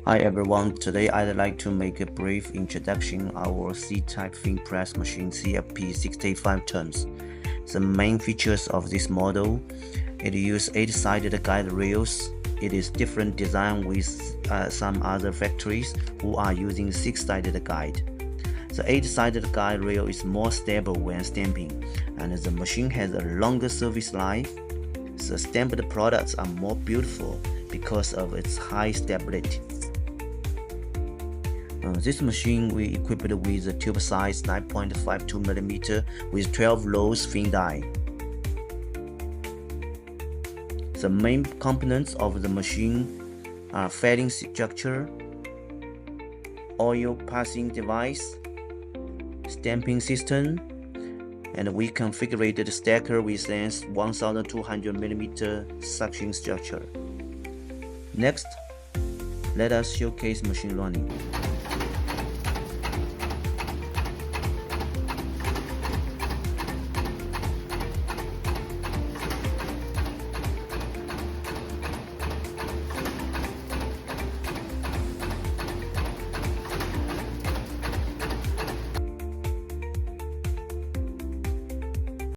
Hi everyone, today I'd like to make a brief introduction of our C-type thin press machine CFP 65 tons. The main features of this model: it uses 8-sided guide rails. It is different design with some other factories who are using 6-sided guide. The 8-sided guide rail is more stable when stamping, and the machine has a longer service life. The stamped products are more beautiful because of its high stability. This machine we equipped with a tube size 9.52mm with 12 rows thin die. The main components of the machine are felling structure, oil passing device, stamping system, and we configured the stacker with length 1200mm suction structure. Next, let us showcase machine running.